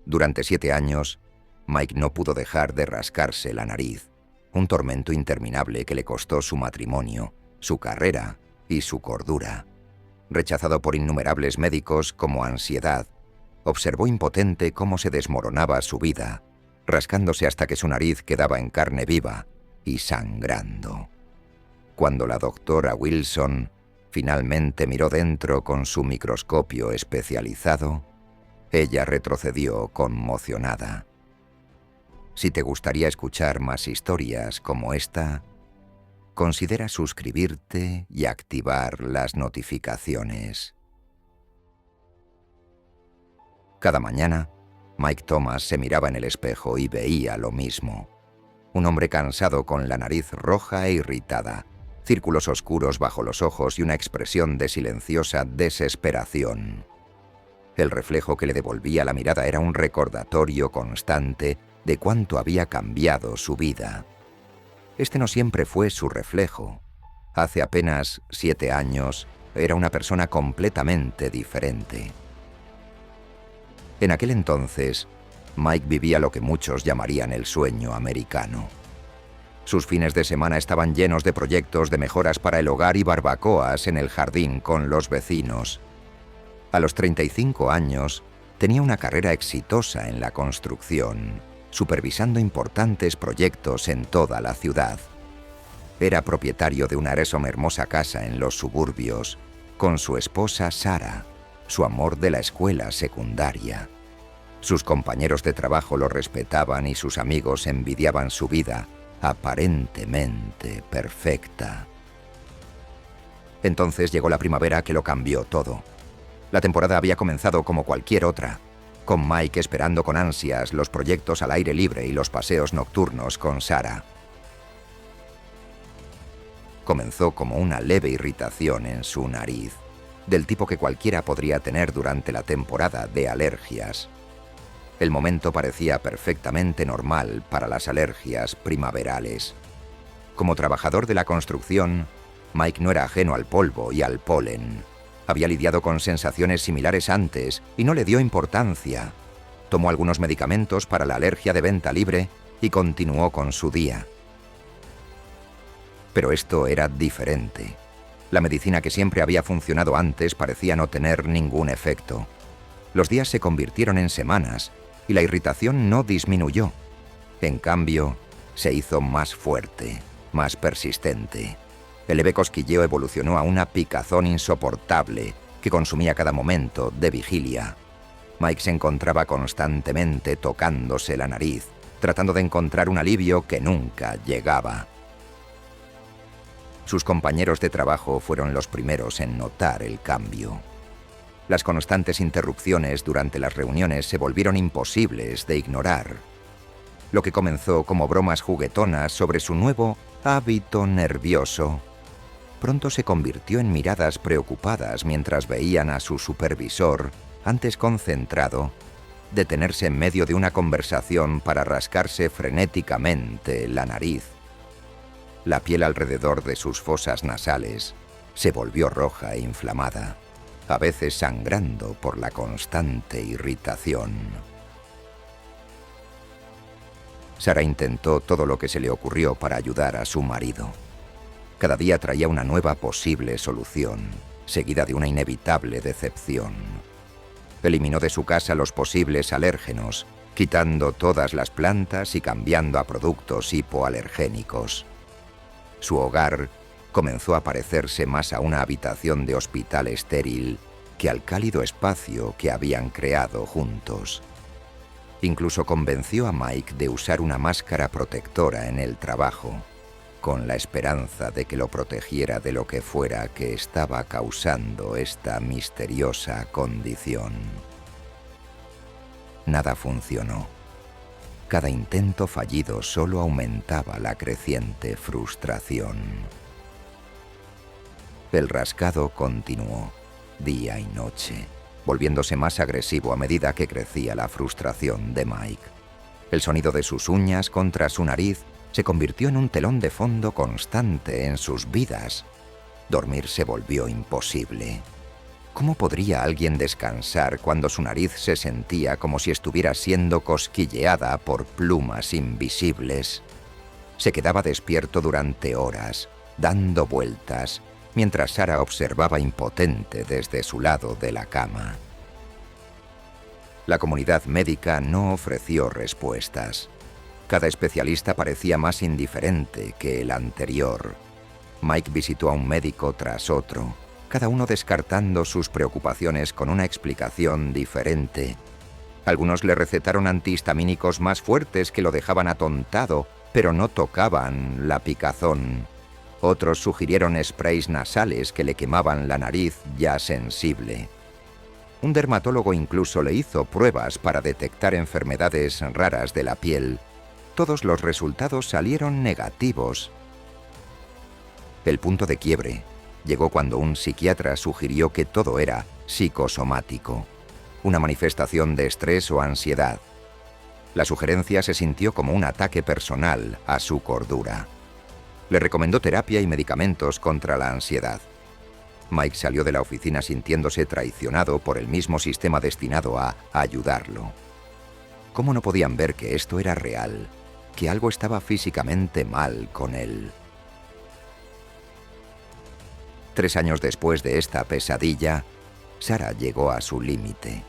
Durante 7 años, Mike no pudo dejar de rascarse la nariz, un tormento interminable que le costó su matrimonio, su carrera y su cordura. Rechazado por innumerables médicos como ansiedad, observó impotente cómo se desmoronaba su vida, rascándose hasta que su nariz quedaba en carne viva y sangrando. Cuando la doctora Wilson finalmente miró dentro con su microscopio especializado, ella retrocedió conmocionada. Si te gustaría escuchar más historias como esta, considera suscribirte y activar las notificaciones. Cada mañana, Mike Thomas se miraba en el espejo y veía lo mismo. Un hombre cansado con la nariz roja e irritada, círculos oscuros bajo los ojos y una expresión de silenciosa desesperación. El reflejo que le devolvía la mirada era un recordatorio constante de cuánto había cambiado su vida. Este no siempre fue su reflejo. Hace apenas 7 años era una persona completamente diferente. En aquel entonces, Mike vivía lo que muchos llamarían el sueño americano. Sus fines de semana estaban llenos de proyectos de mejoras para el hogar y barbacoas en el jardín con los vecinos. A los 35 años, tenía una carrera exitosa en la construcción, supervisando importantes proyectos en toda la ciudad. Era propietario de una hermosa casa en los suburbios, con su esposa Sarah, su amor de la escuela secundaria. Sus compañeros de trabajo lo respetaban y sus amigos envidiaban su vida, aparentemente perfecta. Entonces llegó la primavera que lo cambió todo. La temporada había comenzado como cualquier otra, con Mike esperando con ansias los proyectos al aire libre y los paseos nocturnos con Sarah. Comenzó como una leve irritación en su nariz, del tipo que cualquiera podría tener durante la temporada de alergias. El momento parecía perfectamente normal para las alergias primaverales. Como trabajador de la construcción, Mike no era ajeno al polvo y al polen. Había lidiado con sensaciones similares antes y no le dio importancia. Tomó algunos medicamentos para la alergia de venta libre y continuó con su día. Pero esto era diferente. La medicina que siempre había funcionado antes parecía no tener ningún efecto. Los días se convirtieron en semanas y la irritación no disminuyó. En cambio, se hizo más fuerte, más persistente. El leve cosquilleo evolucionó a una picazón insoportable que consumía cada momento de vigilia. Mike se encontraba constantemente tocándose la nariz, tratando de encontrar un alivio que nunca llegaba. Sus compañeros de trabajo fueron los primeros en notar el cambio. Las constantes interrupciones durante las reuniones se volvieron imposibles de ignorar. Lo que comenzó como bromas juguetonas sobre su nuevo hábito nervioso, pronto se convirtió en miradas preocupadas mientras veían a su supervisor, antes concentrado, detenerse en medio de una conversación para rascarse frenéticamente la nariz. La piel alrededor de sus fosas nasales se volvió roja e inflamada, a veces sangrando por la constante irritación. Sarah intentó todo lo que se le ocurrió para ayudar a su marido. Cada día traía una nueva posible solución, seguida de una inevitable decepción. Eliminó de su casa los posibles alérgenos, quitando todas las plantas y cambiando a productos hipoalergénicos. Su hogar comenzó a parecerse más a una habitación de hospital estéril que al cálido espacio que habían creado juntos. Incluso convenció a Mike de usar una máscara protectora en el trabajo, con la esperanza de que lo protegiera de lo que fuera que estaba causando esta misteriosa condición. Nada funcionó. Cada intento fallido solo aumentaba la creciente frustración. El rascado continuó, día y noche, volviéndose más agresivo a medida que crecía la frustración de Mike. El sonido de sus uñas contra su nariz se convirtió en un telón de fondo constante en sus vidas. Dormir se volvió imposible. ¿Cómo podría alguien descansar cuando su nariz se sentía como si estuviera siendo cosquilleada por plumas invisibles? Se quedaba despierto durante horas, dando vueltas, mientras Sarah observaba impotente desde su lado de la cama. La comunidad médica no ofreció respuestas. Cada especialista parecía más indiferente que el anterior. Mike visitó a un médico tras otro, cada uno descartando sus preocupaciones con una explicación diferente. Algunos le recetaron antihistamínicos más fuertes que lo dejaban atontado, pero no tocaban la picazón. Otros sugirieron sprays nasales que le quemaban la nariz ya sensible. Un dermatólogo incluso le hizo pruebas para detectar enfermedades raras de la piel. Todos los resultados salieron negativos. El punto de quiebre llegó cuando un psiquiatra sugirió que todo era psicosomático, una manifestación de estrés o ansiedad. La sugerencia se sintió como un ataque personal a su cordura. Le recomendó terapia y medicamentos contra la ansiedad. Mike salió de la oficina sintiéndose traicionado por el mismo sistema destinado a ayudarlo. ¿Cómo no podían ver que esto era real, que algo estaba físicamente mal con él? 3 años después de esta pesadilla, Sarah llegó a su límite.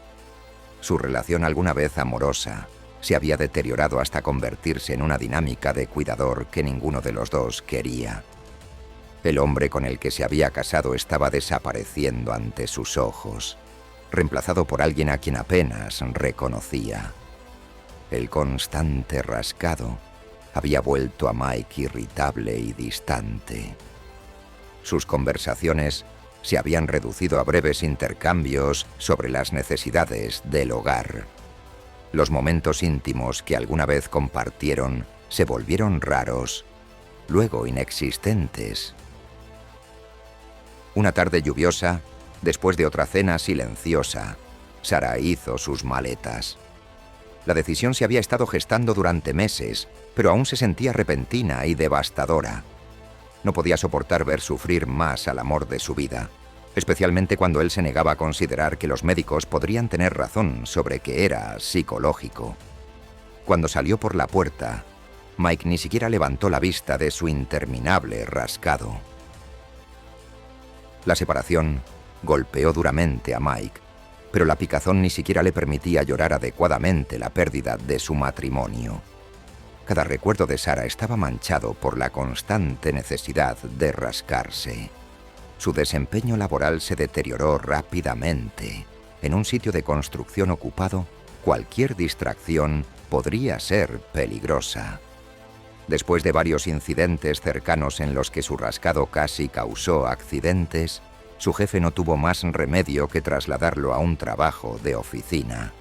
Su relación alguna vez amorosa se había deteriorado hasta convertirse en una dinámica de cuidador que ninguno de los dos quería. El hombre con el que se había casado estaba desapareciendo ante sus ojos, reemplazado por alguien a quien apenas reconocía. El constante rascado había vuelto a Mike irritable y distante. Sus conversaciones se habían reducido a breves intercambios sobre las necesidades del hogar. Los momentos íntimos que alguna vez compartieron se volvieron raros, luego inexistentes. Una tarde lluviosa, después de otra cena silenciosa, Sarah hizo sus maletas. La decisión se había estado gestando durante meses, pero aún se sentía repentina y devastadora. No podía soportar ver sufrir más al amor de su vida, especialmente cuando él se negaba a considerar que los médicos podrían tener razón sobre que era psicológico. Cuando salió por la puerta, Mike ni siquiera levantó la vista de su interminable rascado. La separación golpeó duramente a Mike, pero la picazón ni siquiera le permitía llorar adecuadamente la pérdida de su matrimonio. Cada recuerdo de Sarah estaba manchado por la constante necesidad de rascarse. Su desempeño laboral se deterioró rápidamente. En un sitio de construcción ocupado, cualquier distracción podría ser peligrosa. Después de varios incidentes cercanos en los que su rascado casi causó accidentes, su jefe no tuvo más remedio que trasladarlo a un trabajo de oficina.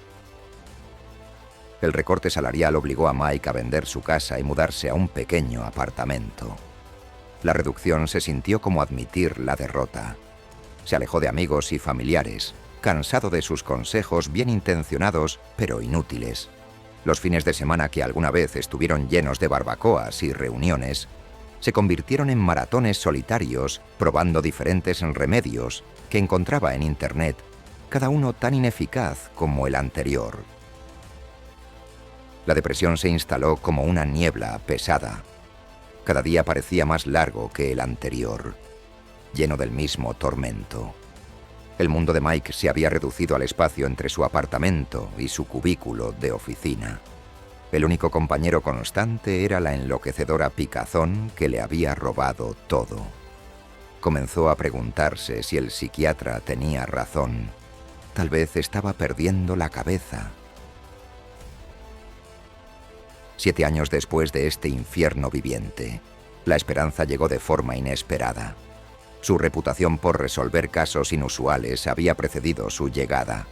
El recorte salarial obligó a Mike a vender su casa y mudarse a un pequeño apartamento. La reducción se sintió como admitir la derrota. Se alejó de amigos y familiares, cansado de sus consejos bien intencionados pero inútiles. Los fines de semana que alguna vez estuvieron llenos de barbacoas y reuniones, se convirtieron en maratones solitarios probando diferentes remedios que encontraba en Internet, cada uno tan ineficaz como el anterior. La depresión se instaló como una niebla pesada. Cada día parecía más largo que el anterior, lleno del mismo tormento. El mundo de Mike se había reducido al espacio entre su apartamento y su cubículo de oficina. El único compañero constante era la enloquecedora picazón que le había robado todo. Comenzó a preguntarse si el psiquiatra tenía razón. Tal vez estaba perdiendo la cabeza. 7 años después de este infierno viviente, la esperanza llegó de forma inesperada. Su reputación por resolver casos inusuales había precedido su llegada.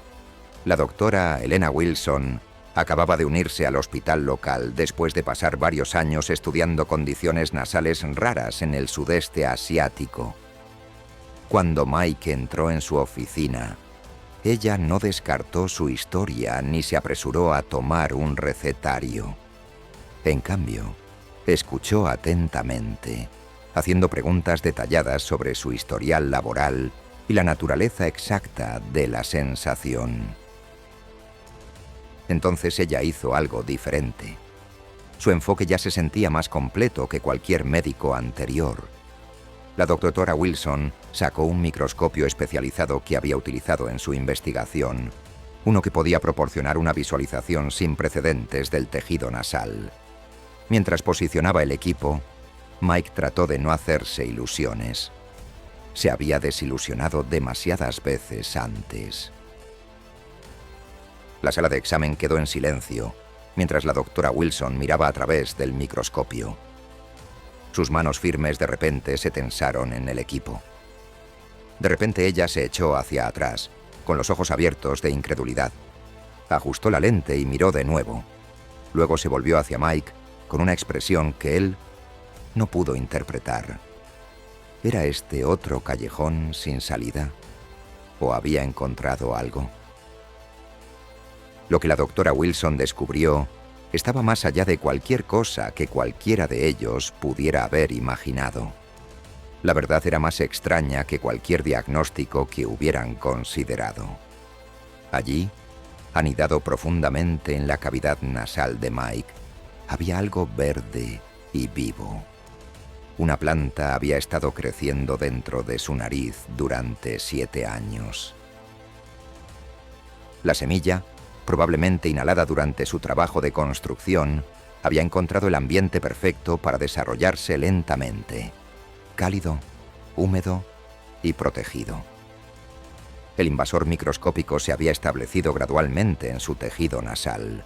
La doctora Elena Wilson acababa de unirse al hospital local después de pasar varios años estudiando condiciones nasales raras en el sudeste asiático. Cuando Mike entró en su oficina, ella no descartó su historia ni se apresuró a tomar un recetario. En cambio, escuchó atentamente, haciendo preguntas detalladas sobre su historial laboral y la naturaleza exacta de la sensación. Entonces ella hizo algo diferente. Su enfoque ya se sentía más completo que cualquier médico anterior. La doctora Wilson sacó un microscopio especializado que había utilizado en su investigación, uno que podía proporcionar una visualización sin precedentes del tejido nasal. Mientras posicionaba el equipo, Mike trató de no hacerse ilusiones. Se había desilusionado demasiadas veces antes. La sala de examen quedó en silencio, mientras la doctora Wilson miraba a través del microscopio. Sus manos firmes de repente se tensaron en el equipo. De repente ella se echó hacia atrás, con los ojos abiertos de incredulidad. Ajustó la lente y miró de nuevo. Luego se volvió hacia Mike con una expresión que él no pudo interpretar. ¿Era este otro callejón sin salida? ¿O había encontrado algo? Lo que la doctora Wilson descubrió estaba más allá de cualquier cosa que cualquiera de ellos pudiera haber imaginado. La verdad era más extraña que cualquier diagnóstico que hubieran considerado. Allí, anidado profundamente en la cavidad nasal de Mike, había algo verde y vivo. Una planta había estado creciendo dentro de su nariz durante 7 años. La semilla, probablemente inhalada durante su trabajo de construcción, había encontrado el ambiente perfecto para desarrollarse lentamente, cálido, húmedo y protegido. El invasor microscópico se había establecido gradualmente en su tejido nasal.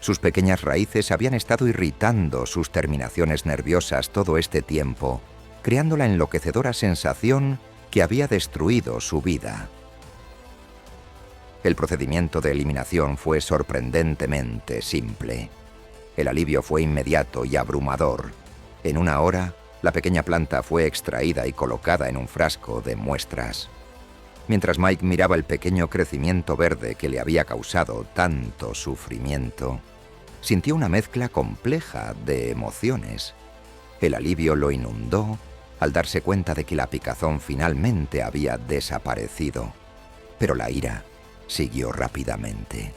Sus pequeñas raíces habían estado irritando sus terminaciones nerviosas todo este tiempo, creando la enloquecedora sensación que había destruido su vida. El procedimiento de eliminación fue sorprendentemente simple. El alivio fue inmediato y abrumador. En 1 hora, la pequeña planta fue extraída y colocada en un frasco de muestras. Mientras Mike miraba el pequeño crecimiento verde que le había causado tanto sufrimiento, sintió una mezcla compleja de emociones. El alivio lo inundó al darse cuenta de que la picazón finalmente había desaparecido. Pero la ira siguió rápidamente.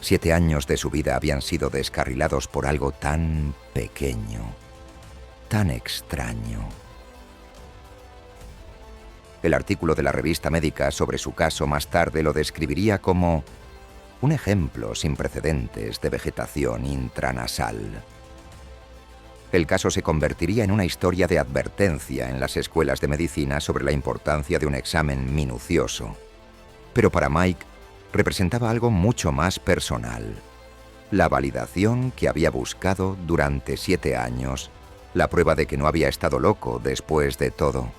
7 años de su vida habían sido descarrilados por algo tan pequeño, tan extraño. El artículo de la revista médica sobre su caso más tarde lo describiría como un ejemplo sin precedentes de vegetación intranasal. El caso se convertiría en una historia de advertencia en las escuelas de medicina sobre la importancia de un examen minucioso. Pero para Mike representaba algo mucho más personal. La validación que había buscado durante 7 años, la prueba de que no había estado loco después de todo.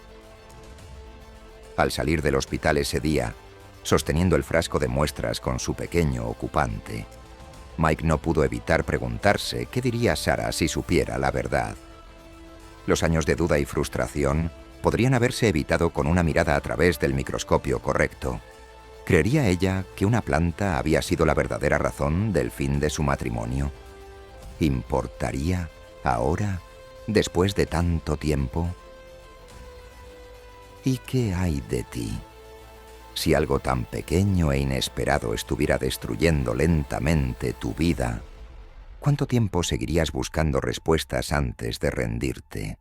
Al salir del hospital ese día, sosteniendo el frasco de muestras con su pequeño ocupante, Mike no pudo evitar preguntarse qué diría Sarah si supiera la verdad. Los años de duda y frustración podrían haberse evitado con una mirada a través del microscopio correcto. ¿Creería ella que una planta había sido la verdadera razón del fin de su matrimonio? ¿Importaría ahora, después de tanto tiempo? ¿Y qué hay de ti? Si algo tan pequeño e inesperado estuviera destruyendo lentamente tu vida, ¿cuánto tiempo seguirías buscando respuestas antes de rendirte?